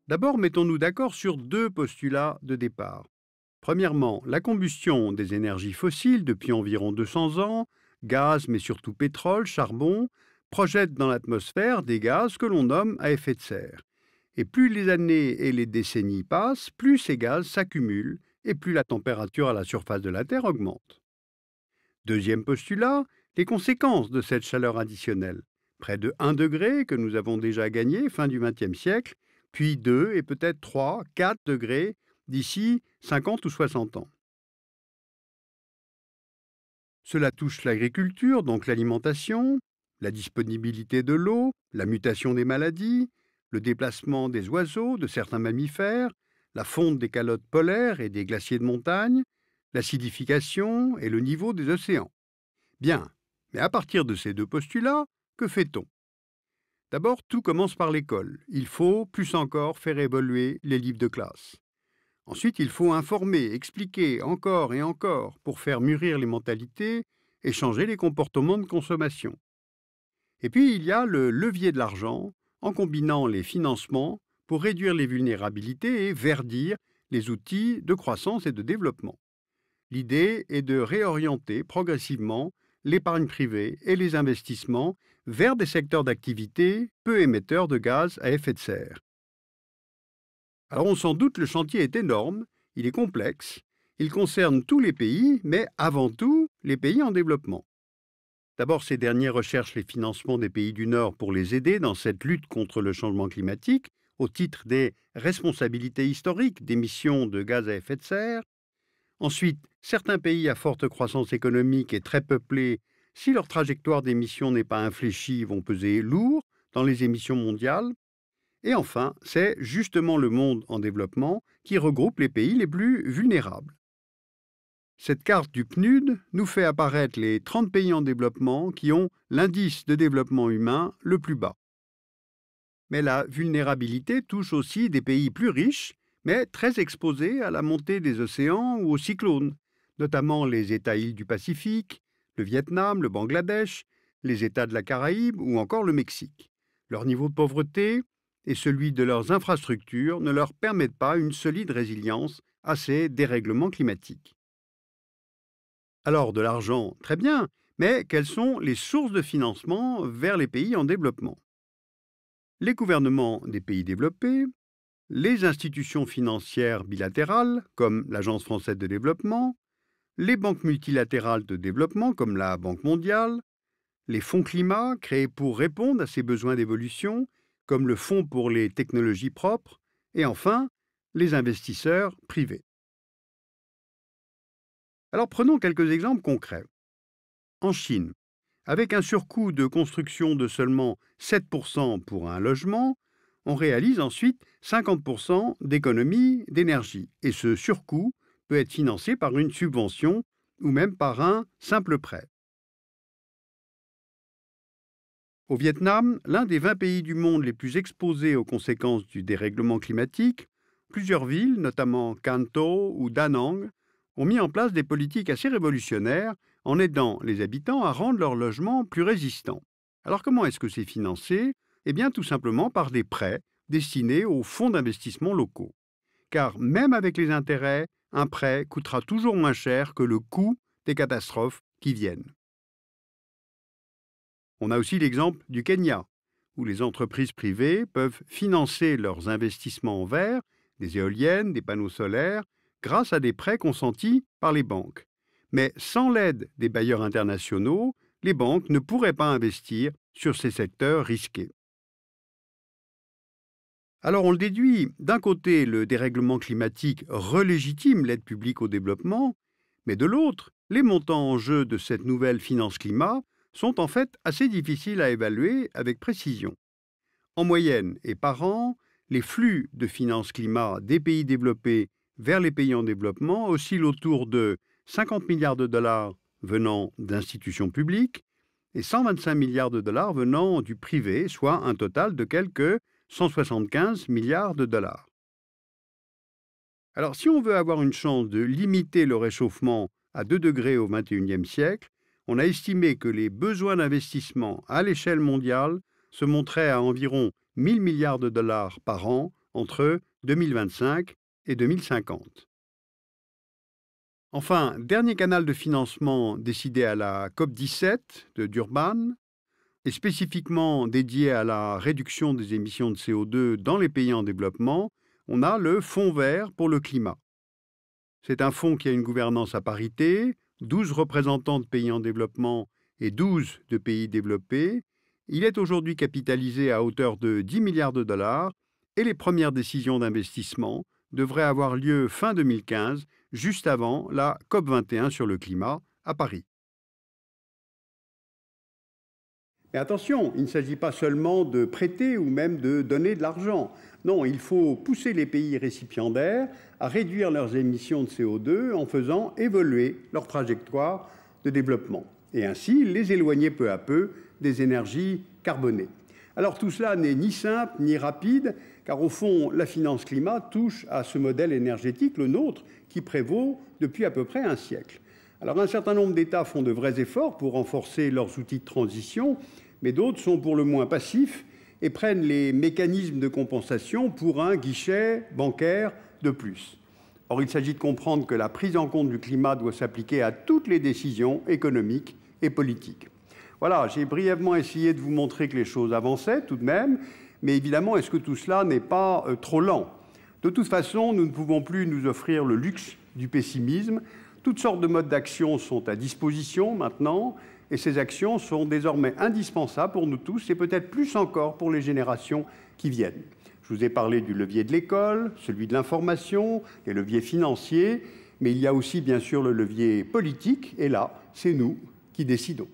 D'abord, mettons-nous d'accord sur deux postulats de départ. Premièrement, la combustion des énergies fossiles depuis environ 200 ans, gaz mais surtout pétrole, charbon, projette dans l'atmosphère des gaz que l'on nomme à effet de serre. Et plus les années et les décennies passent, plus ces gaz s'accumulent et plus la température à la surface de la Terre augmente. Deuxième postulat, les conséquences de cette chaleur additionnelle. Près de 1 degré que nous avons déjà gagné fin du XXe siècle, puis 2 et peut-être 3, 4 degrés d'ici 50 ou 60 ans. Cela touche l'agriculture, donc l'alimentation, la disponibilité de l'eau, la mutation des maladies, le déplacement des oiseaux, de certains mammifères, la fonte des calottes polaires et des glaciers de montagne, l'acidification et le niveau des océans. Bien, mais à partir de ces deux postulats, que fait-on? D'abord, tout commence par l'école. Il faut, plus encore, faire évoluer les livres de classe. Ensuite, il faut informer, expliquer encore et encore pour faire mûrir les mentalités et changer les comportements de consommation. Et puis, il y a le levier de l'argent, en combinant les financements pour réduire les vulnérabilités et verdir les outils de croissance et de développement. L'idée est de réorienter progressivement l'épargne privée et les investissements vers des secteurs d'activité peu émetteurs de gaz à effet de serre. Alors on s'en doute, le chantier est énorme, il est complexe, il concerne tous les pays, mais avant tout les pays en développement. D'abord, ces derniers recherchent les financements des pays du Nord pour les aider dans cette lutte contre le changement climatique, au titre des responsabilités historiques d'émissions de gaz à effet de serre. Ensuite, certains pays à forte croissance économique et très peuplés, si leur trajectoire d'émissions n'est pas infléchie, vont peser lourd dans les émissions mondiales. Et enfin, c'est justement le monde en développement qui regroupe les pays les plus vulnérables. Cette carte du PNUD nous fait apparaître les 30 pays en développement qui ont l'indice de développement humain le plus bas. Mais la vulnérabilité touche aussi des pays plus riches, mais très exposés à la montée des océans ou aux cyclones, notamment les États-îles du Pacifique, le Vietnam, le Bangladesh, les États de la Caraïbe ou encore le Mexique. Leur niveau de pauvreté et celui de leurs infrastructures ne leur permettent pas une solide résilience à ces dérèglements climatiques. Alors, de l'argent, très bien, mais quelles sont les sources de financement vers les pays en développement? Les gouvernements des pays développés, les institutions financières bilatérales, comme l'Agence française de développement, les banques multilatérales de développement, comme la Banque mondiale, les fonds climat créés pour répondre à ces besoins d'évolution, comme le Fonds pour les technologies propres, et enfin, les investisseurs privés. Alors prenons quelques exemples concrets. En Chine, avec un surcoût de construction de seulement 7% pour un logement, on réalise ensuite 50% d'économie d'énergie. Et ce surcoût peut être financé par une subvention ou même par un simple prêt. Au Vietnam, l'un des 20 pays du monde les plus exposés aux conséquences du dérèglement climatique, plusieurs villes, notamment Can Tho ou Da Nang, ont mis en place des politiques assez révolutionnaires en aidant les habitants à rendre leurs logements plus résistants. Alors comment est-ce que c'est financé? Eh bien tout simplement par des prêts destinés aux fonds d'investissement locaux. Car même avec les intérêts, un prêt coûtera toujours moins cher que le coût des catastrophes qui viennent. On a aussi l'exemple du Kenya, où les entreprises privées peuvent financer leurs investissements en verre, des éoliennes, des panneaux solaires, grâce à des prêts consentis par les banques. Mais sans l'aide des bailleurs internationaux, les banques ne pourraient pas investir sur ces secteurs risqués. Alors on le déduit, d'un côté, le dérèglement climatique relégitime l'aide publique au développement, mais de l'autre, les montants en jeu de cette nouvelle finance climat sont en fait assez difficiles à évaluer avec précision. En moyenne et par an, les flux de finance climat des pays développés vers les pays en développement oscillent autour de 50 milliards de dollars venant d'institutions publiques et 125 milliards de dollars venant du privé, soit un total de quelques 175 milliards de dollars. Alors si on veut avoir une chance de limiter le réchauffement à 2 degrés au XXIe siècle, on a estimé que les besoins d'investissement à l'échelle mondiale se montraient à environ 1 000 milliards de dollars par an entre 2025 et 2050. Enfin, dernier canal de financement décidé à la COP17 de Durban, et spécifiquement dédié à la réduction des émissions de CO2 dans les pays en développement, on a le Fonds vert pour le climat. C'est un fonds qui a une gouvernance à parité, 12 représentants de pays en développement et 12 de pays développés. Il est aujourd'hui capitalisé à hauteur de 10 milliards de dollars et les premières décisions d'investissement devraient avoir lieu fin 2015, juste avant la COP21 sur le climat à Paris. Mais attention, il ne s'agit pas seulement de prêter ou même de donner de l'argent. Non, il faut pousser les pays récipiendaires à réduire leurs émissions de CO2 en faisant évoluer leur trajectoire de développement et ainsi les éloigner peu à peu des énergies carbonées. Alors tout cela n'est ni simple ni rapide, car au fond, la finance climat touche à ce modèle énergétique, le nôtre, qui prévaut depuis à peu près un siècle. Alors un certain nombre d'États font de vrais efforts pour renforcer leurs outils de transition, mais d'autres sont pour le moins passifs et prennent les mécanismes de compensation pour un guichet bancaire de plus. Or, il s'agit de comprendre que la prise en compte du climat doit s'appliquer à toutes les décisions économiques et politiques. Voilà, j'ai brièvement essayé de vous montrer que les choses avançaient tout de même, mais évidemment, est-ce que tout cela n'est pas trop lent? De toute façon, nous ne pouvons plus nous offrir le luxe du pessimisme. Toutes sortes de modes d'action sont à disposition maintenant, et ces actions sont désormais indispensables pour nous tous, et peut-être plus encore pour les générations qui viennent. Je vous ai parlé du levier de l'école, celui de l'information, les leviers financiers, mais il y a aussi bien sûr le levier politique, et là, c'est nous qui décidons.